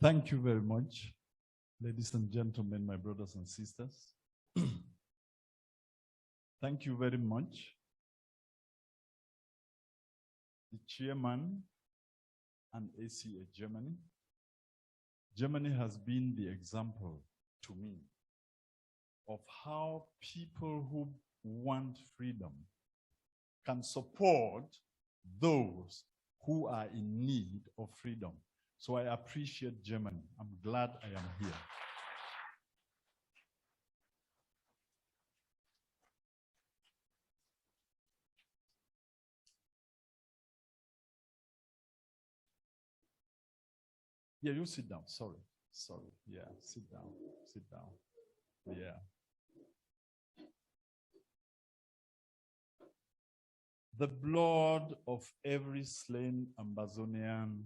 Thank you very much, ladies and gentlemen, my brothers and sisters. Thank you very much, the chairman and ACA Germany. Germany has been the example to me of how people who want freedom can support those who are in need of freedom. So I appreciate Germany. I'm glad I am here. Yeah, you sit down. Sorry. Yeah, sit down. Yeah. The blood of every slain Ambazonian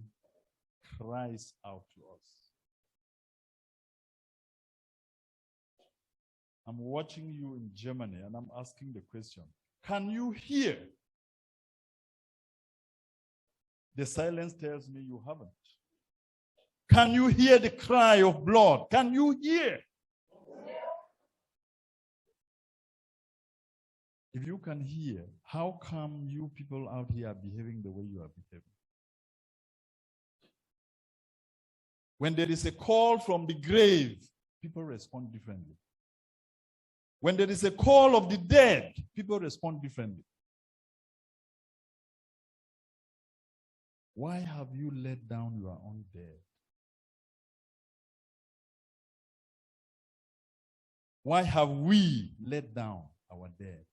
cries out to us. I'm watching you in Germany and I'm asking the question, can you hear? The silence tells me you haven't. Can you hear the cry of blood? Can you hear? If you can hear, how come you people out here are behaving the way you are behaving? When there is a call from the grave, people respond differently. When there is a call of the dead, people respond differently. Why have you let down your own dead? Why have we let down our dead?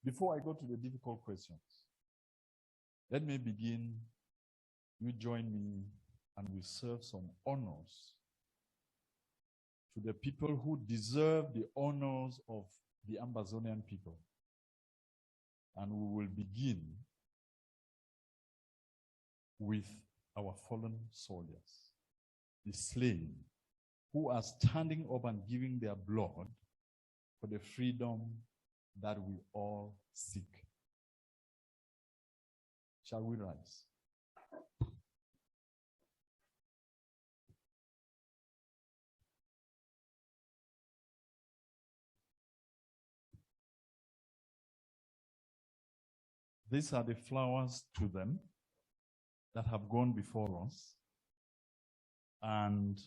Before I go to the difficult questions, let me begin. You join me and we serve some honors to the people who deserve the honors of the Ambazonian people. And we will begin with our fallen soldiers, the slain, who are standing up and giving their blood for the freedom that we all seek. Shall we rise? These are the flowers to them that have gone before us. And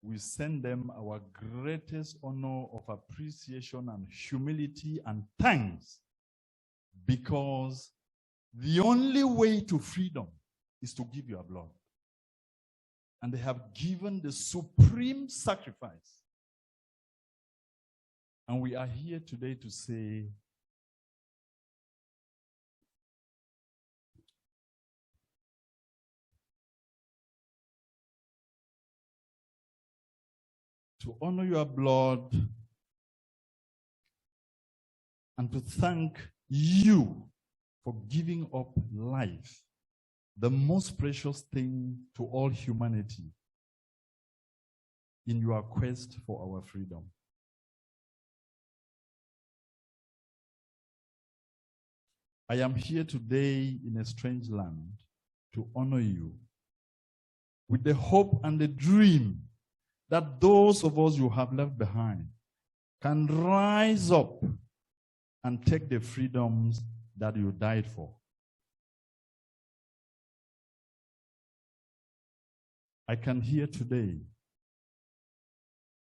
we send them our greatest honor of appreciation and humility and thanks, because the only way to freedom is to give your blood. And they have given the supreme sacrifice. And we are here today to say, to honor your blood and to thank you for giving up life, the most precious thing to all humanity, in your quest for our freedom. I am here today in a strange land to honor you with the hope and the dream that those of us you have left behind can rise up and take the freedoms that you died for. I can hear today,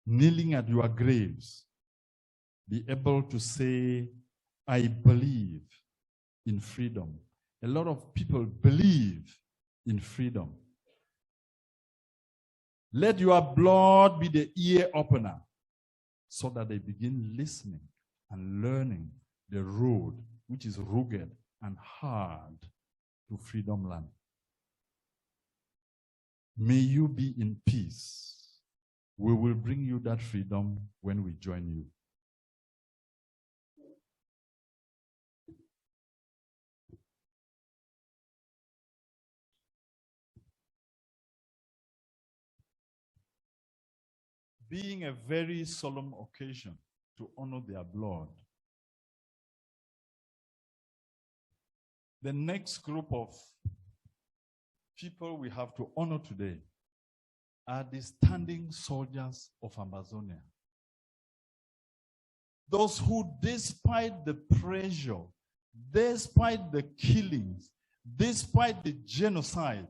kneeling at your graves, be able to say, I believe in freedom. A lot of people believe in freedom. Let your blood be the ear opener so that they begin listening and learning the road which is rugged and hard to freedom land. May you be in peace. We will bring you that freedom when we join you. being a very solemn occasion to honor their blood. The next group of people we have to honor today are the standing soldiers of Ambazonia. Those who, despite the pressure, despite the killings, despite the genocide,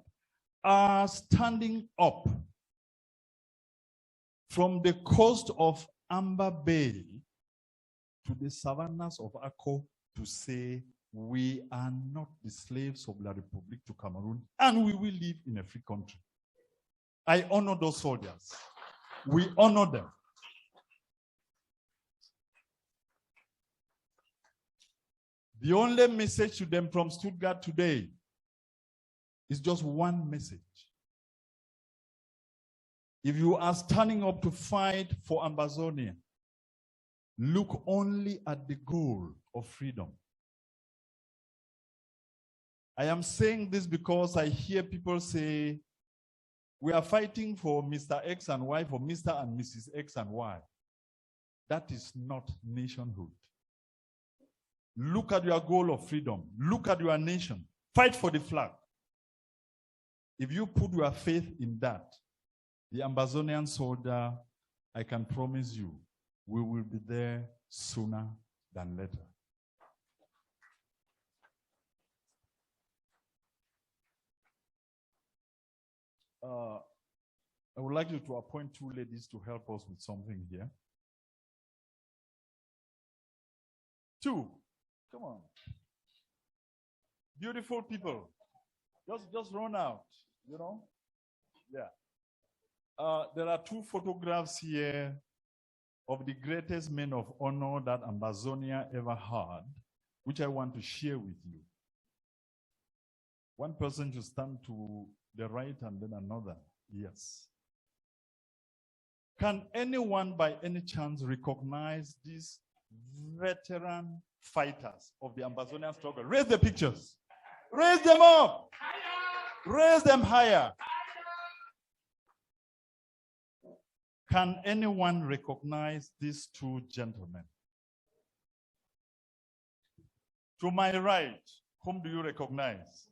are standing up from the coast of Amber Bay to the savannas of Akko to say, we are not the slaves of La République to Cameroon, and we will live in a free country. I honor those soldiers. We honor them. The only message to them from Stuttgart today is just one message. If you are standing up to fight for Ambazonia, look only at the goal of freedom. I am saying this because I hear people say, we are fighting for Mr. X and Y, for Mr. and Mrs. X and Y. That is not nationhood. Look at your goal of freedom. Look at your nation. Fight for the flag. If you put your faith in that, the Ambazonian soldier, I can promise you, we will be there sooner than later. I would like you to appoint two ladies to help us with something here. Two. Come on. Beautiful people. Just run out, you know? Yeah. There are two photographs here of the greatest men of honor that Ambazonia ever had, which I want to share with you. One person should stand to the right and then another. Yes. Can anyone by any chance recognize these veteran fighters of the Ambazonian struggle? Raise the pictures. Raise them up. Raise them higher. Can anyone recognize these two gentlemen? To my right, whom do you recognize?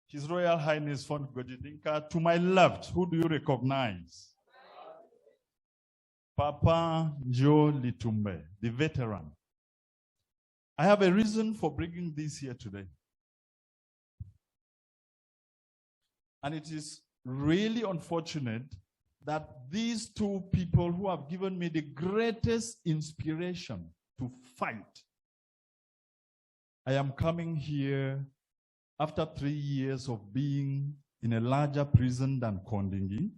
His Royal Highness Hon Wirba. To my left, who do you recognize? Papa Joe Litumbe, the veteran. I have a reason for bringing this here today. And it is really unfortunate that these two people who have given me the greatest inspiration to fight, I am coming here after 3 years of being in a larger prison than Kondingi,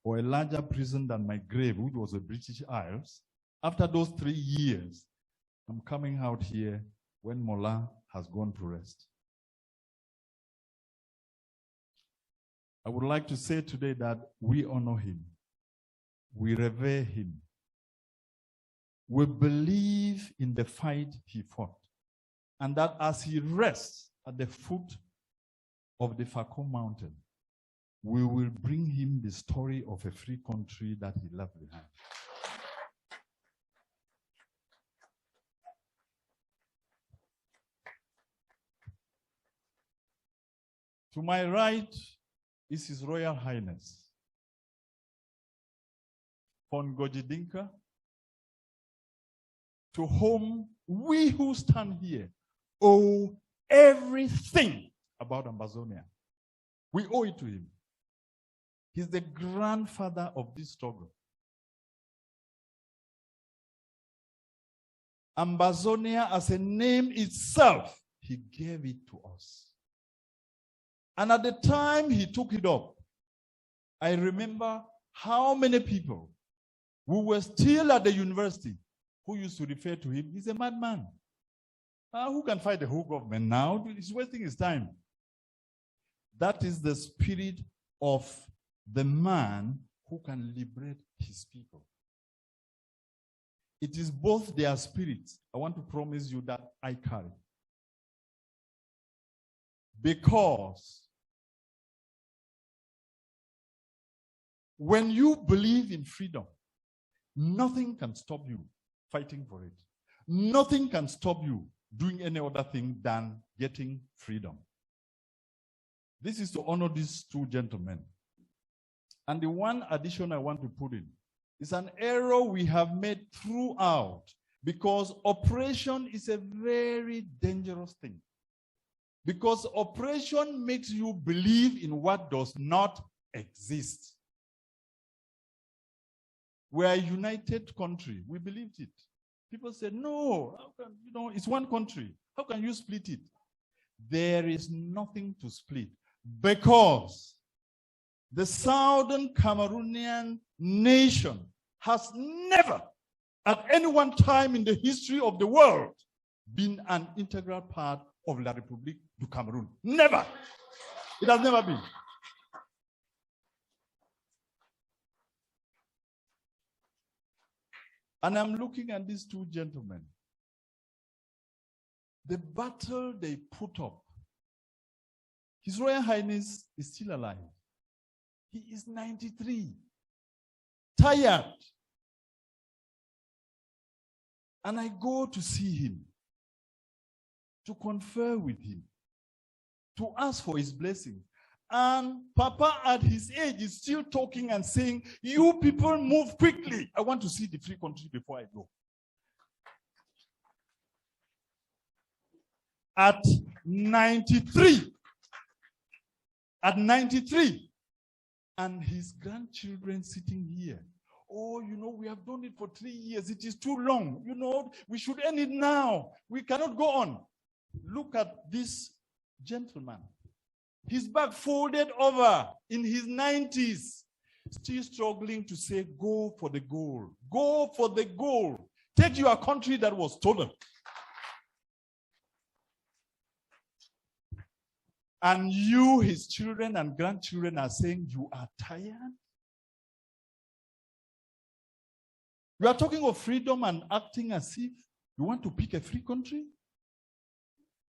or a larger prison than my grave, which was the British Isles. After those 3 years, I'm coming out here when Mola has gone to rest. I would like to say today that we honor him. We revere him. We believe in the fight he fought. And that as he rests at the foot of the Fako mountain, we will bring him the story of a free country that he left behind. To my right is His Royal Highness Hon Wirba, to whom we who stand here owe everything about Ambazonia. We owe it to him. He's the grandfather of this struggle. Ambazonia as a name itself, he gave it to us. And at the time he took it up, I remember how many people who were still at the university who used to refer to him, he's a madman. Who can fight the whole government now? He's wasting his time. That is the spirit of the man who can liberate his people. It is both their spirits, I want to promise you, that I carry. Because When you believe in freedom, nothing can stop you fighting for it. Nothing can stop you doing any other thing than getting freedom. This is to honor these two gentlemen. And the one addition I want to put in is an error we have made throughout, because oppression is a very dangerous thing. Because oppression makes you believe in what does not exist. We are a united country. We believed it. People said, no, how can, it's one country. How can you split it? There is nothing to split, because the Southern Cameroonian nation has never, at any one time in the history of the world, been an integral part of La République du Cameroun. Never. It has never been. And I'm looking at these two gentlemen. The battle they put up. His Royal Highness is still alive. He is 93. Tired. And I go to see him, to confer with him, to ask for his blessing. And Papa at his age is still talking and saying, you people move quickly. I want to see the free country before I go. At 93. At 93. And his grandchildren sitting here. Oh, we have done it for 3 years. It is too long. We should end it now. We cannot go on. Look at this gentleman. His back folded over in his 90s, still struggling to say, go for the goal. Go for the goal. Take your country that was stolen. And you, his children and grandchildren, are saying, you are tired? You are talking of freedom and acting as if you want to pick a free country?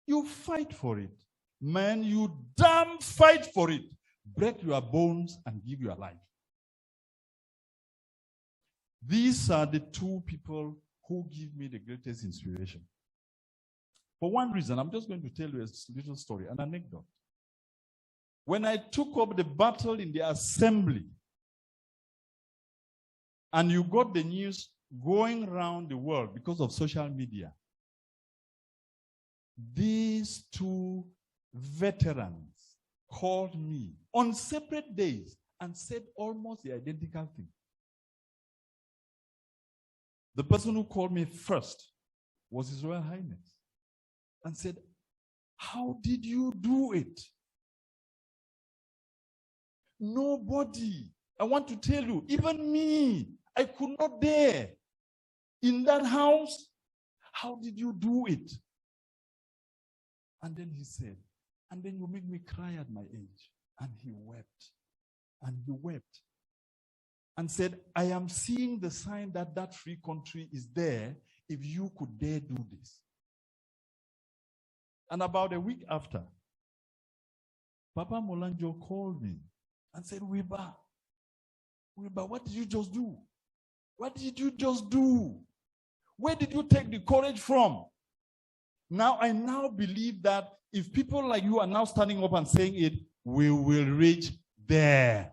You fight for it. Man, you damn fight for it. Break your bones and give your life. These are the two people who give me the greatest inspiration. For one reason, I'm just going to tell you a little story, an anecdote. When I took up the battle in the assembly, and you got the news going around the world because of social media, these two veterans called me on separate days and said almost the identical thing. The person who called me first was His Royal Highness and said, how did you do it? Nobody. I want to tell you, even me, I could not dare. In that house, how did you do it? And then he said, and then you make me cry at my age. And he wept. And he wept. And said, I am seeing the sign that that free country is there if you could dare do this. And about a week after, Papa Molanjo called me and said, Wirba, what did you just do? What did you just do? Where did you take the courage from? I now believe that if people like you are now standing up and saying it, we will reach there.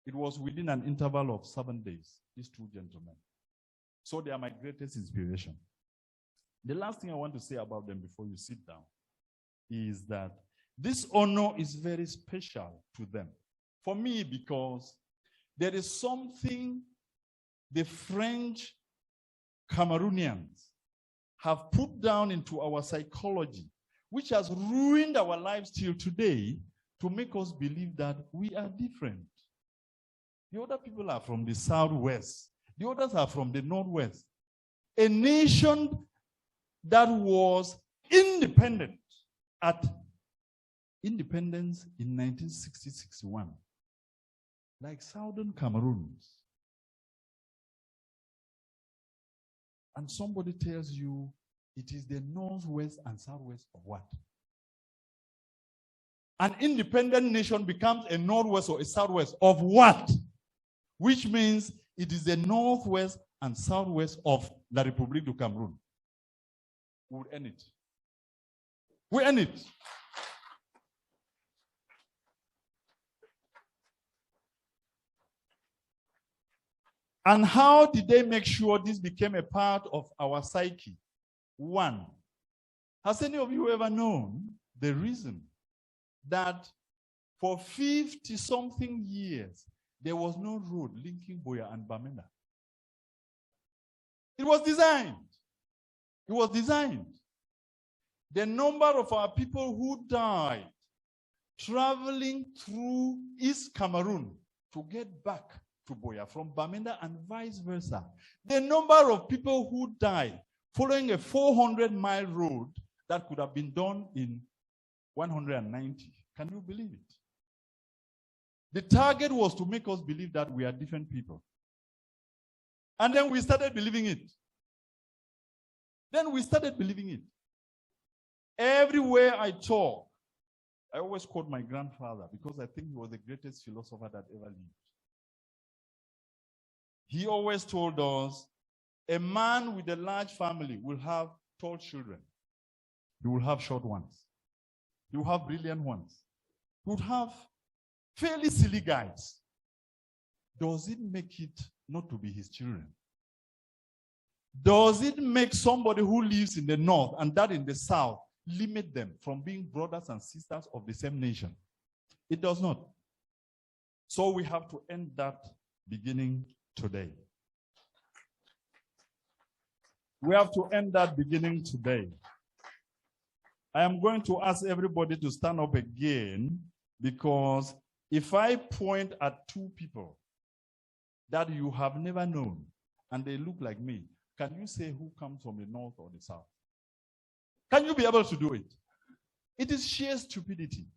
It was within an interval of 7 days, these two gentlemen. So they are my greatest inspiration. The last thing I want to say about them before you sit down is that this honor is very special to them. For me, because there is something the French Cameroonians have put down into our psychology, which has ruined our lives till today, to make us believe that we are different. The other people are from the southwest. The others are from the northwest. A nation that was independent at independence in 1960-61, like Southern Cameroons. And somebody tells you it is the northwest and southwest of what? An independent nation becomes a northwest or a southwest of what? which means it is the northwest and southwest of La République du Cameroon. We would end it. We end it. And how did they make sure this became a part of our psyche? One, has any of you ever known the reason that for 50-something years, there was no road linking Buea and Bamenda? It was designed. It was designed. The number of our people who died traveling through East Cameroon to get back to Buea from Bamenda and vice versa. The number of people who died following a 400-mile road that could have been done in 190. Can you believe it? The target was to make us believe that we are different people. And then we started believing it. Everywhere I talk, I always quote my grandfather because I think he was the greatest philosopher that ever lived. He always told us, a man with a large family will have tall children. He will have short ones. He will have brilliant ones. He would have fairly silly guys. Does it make it not to be his children? Does it make somebody who lives in the north and that in the south limit them from being brothers and sisters of the same nation? It does not. So we have to end that beginning today. We have to end that beginning today. I am going to ask everybody to stand up again, because if I point at two people that you have never known and they look like me, can you say who comes from the north or the south? Can you be able to do it? It is sheer stupidity.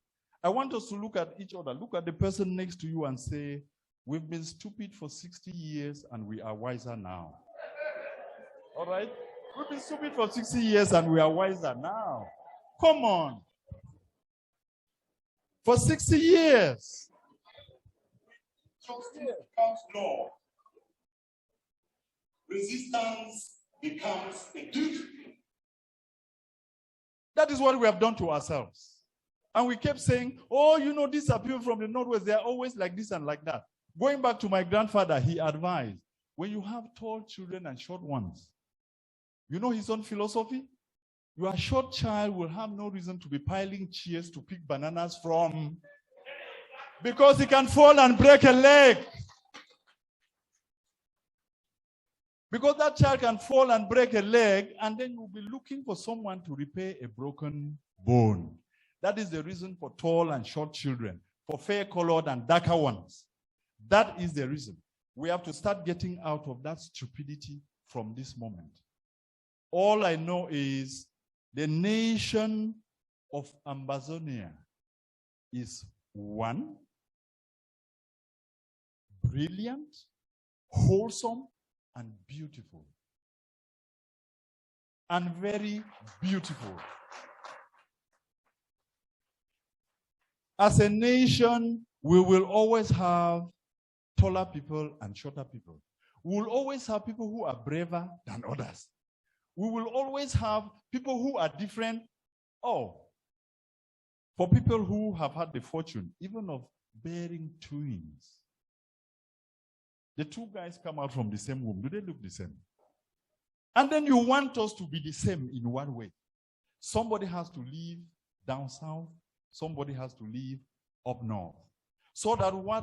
I want us to look at each other. Look at the person next to you and say, we've been stupid for 60 years and we are wiser now. All right? We've been stupid for 60 years and we are wiser now. Come on. For 60 years. Justice becomes law. Resistance becomes a duty. That is what we have done to ourselves. And we kept saying, oh, you know, these are people from the Northwest. They are always like this and like that. Going back to my grandfather, he advised, when you have tall children and short ones, you know his own philosophy? Your short child will have no reason to be piling chairs to pick bananas from, because he can fall and break a leg. Because that child can fall and break a leg, and then you'll be looking for someone to repair a broken bone. That is the reason for tall and short children, for fair-colored and darker ones. That is the reason. We have to start getting out of that stupidity from this moment. All I know is the nation of Ambazonia is one, brilliant, wholesome, and beautiful. And very beautiful. As a nation, we will always have taller people and shorter people. We will always have people who are braver than others. We will always have people who are different. Oh, for people who have had the fortune, even of bearing twins, the two guys come out from the same womb. Do they look the same? And then you want us to be the same in one way. Somebody has to live down south. Somebody has to live up north. So that what